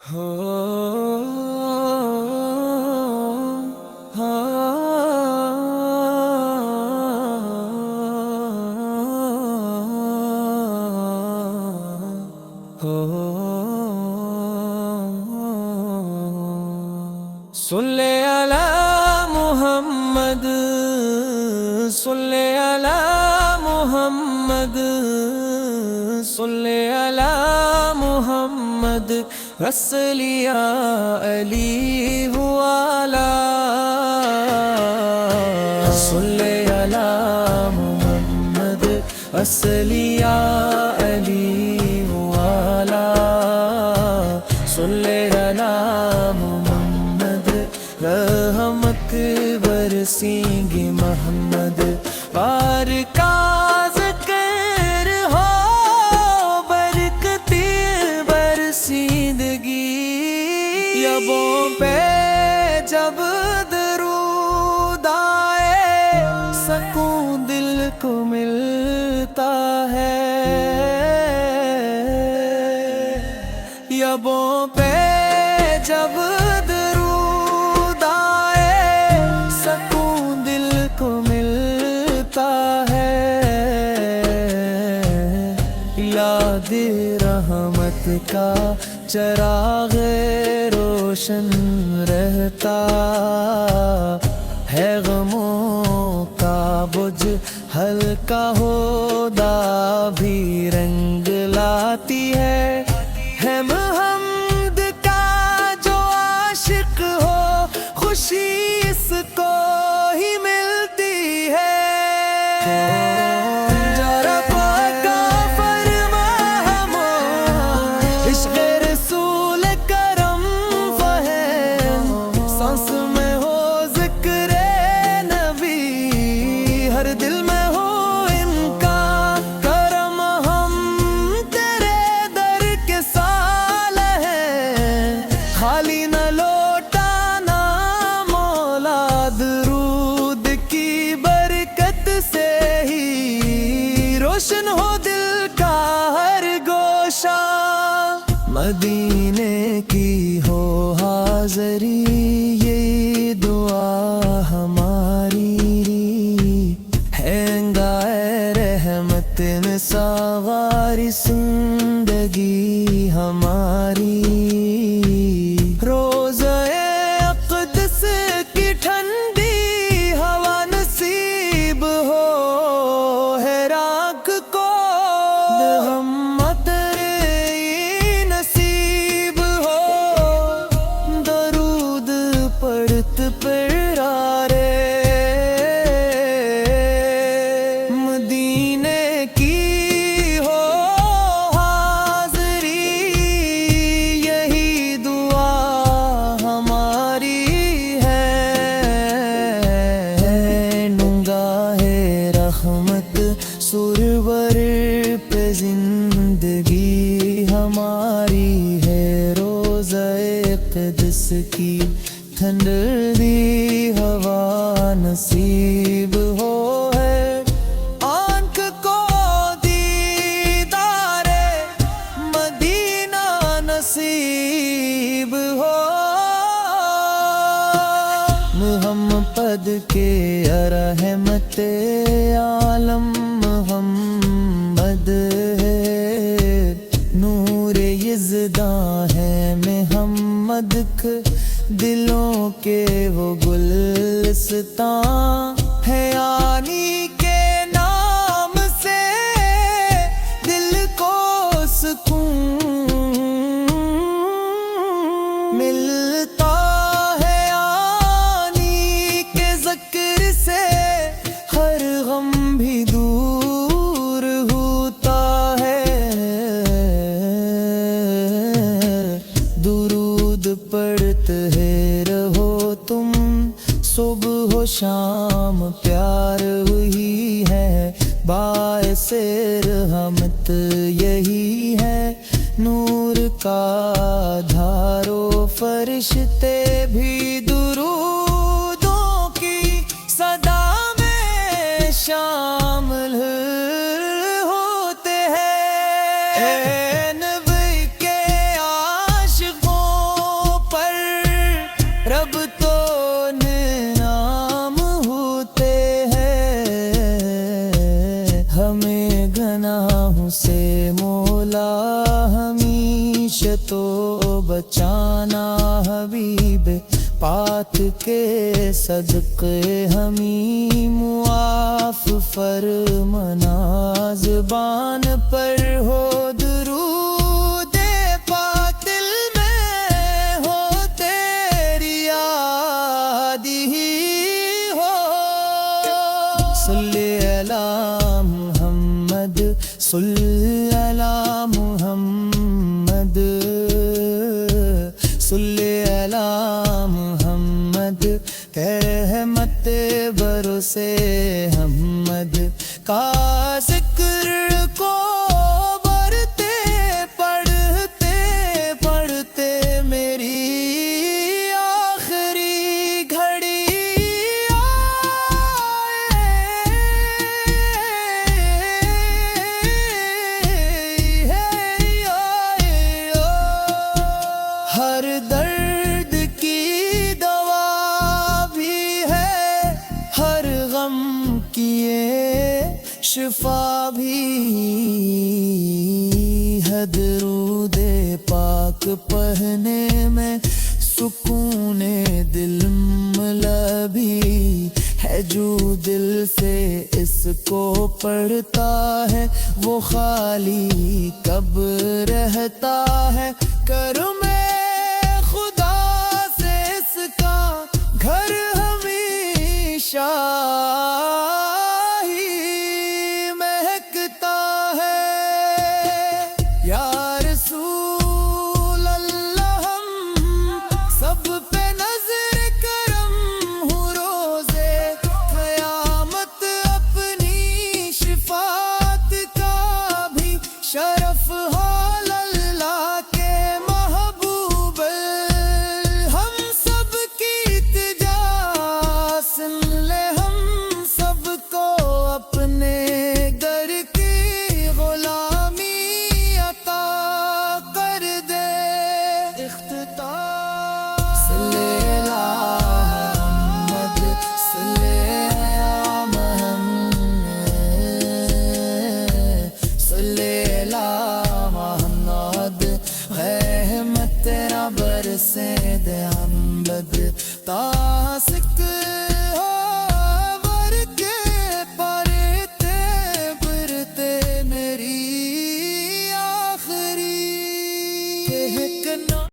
ہو ہاں ہو صلی علی محمد صلی علی محمد صلی علی محمد رسلی علی والا صلی علی محمد رسلی علی والا صلی علی محمد رحمت برسیں گے محمد بار کا ذکر ہو برکتی برسیدگی یبوں پہ جب درود آئے سکون دل کو ملتا ہے یبوں پہ جب درود آئے سکون دل کو ملتا ہے یاد رحمت کا چراغ روشن رہتا ہے غموں کا بجھ ہلکا ہودا بھی رنگ لاتی ہے محمد کا جو عاشق ہو خوشی اس کو ہی ملتی ہے دل میں ہو ان کا کرم ہم تیرے در کے سال ہیں خالی نہ لوٹانا مولا درود کی برکت سے ہی روشن ہو دل کا ہر گوشہ مدینے کی ہو حاضری یہ دعا ہماری سواری زندگی ہماری روزہ اقدس کی ٹھنڈی ہوا نصیب ہو ہے راکھ کو محمد نصیب ہو درود پڑھت پیارے سرور پہ زندگی ہماری ہے روزہ اقدس کی ٹھنڈی ہوا نصیب ہو ہے آنکھ کو دیدار مدینہ نصیب ہو محمد کے رحمت عالم محمد ہے نور یزداں ہے محمد دلوں کے وہ گلستاں ہے یعنی کے نام سے دل کو سکون ملتا ہے یعنی کے ذکر سے ہر غم بھی دور ہوتا ہے درود پڑھتے رہو تم صبح و شام پیار وہی ہے باعث رحمت یہی ہے نور کا دھارو فرشتے بھی درودوں کی صدا میں شامل ہوتے ہیں نبی کے عاشقوں مجھے تو بچانا حبیب پاک کے صدقے ہمیں معاف فرمانا زبان پر ہو درود پاک دل میں ہو تیری یاد ہی ہو صلی علی محمد صلی علی محمد صلی علی محمد رحمت بروسے حمد کا ذکر کو برتے پڑھتے پڑھتے میری آخری گھڑی ہر درد کی دوا بھی ہے ہر غم کی یہ شفا بھی ہے درود پاک پڑھنے میں سکون دل ملبی ہے جو دل سے اس کو پڑھتا ہے وہ خالی کب رہتا ہے کرم میں خدا سے اس کا گھر ہمیشہ ہی مہکتا ہے یا رسول اللہ ہم سب پہ نظر کرم ہو روزے قیامت اپنی شفاعت کا بھی شرف ہو اللہ کے محبوب ہم سب کی التجا سن لے ہم سب کو اپنے در کی غلامی عطا کر دے اختتام صلی علی محمد صلی علی محمد صلی علی محمد رحمت تیرا برسے دے ہم بد تاسک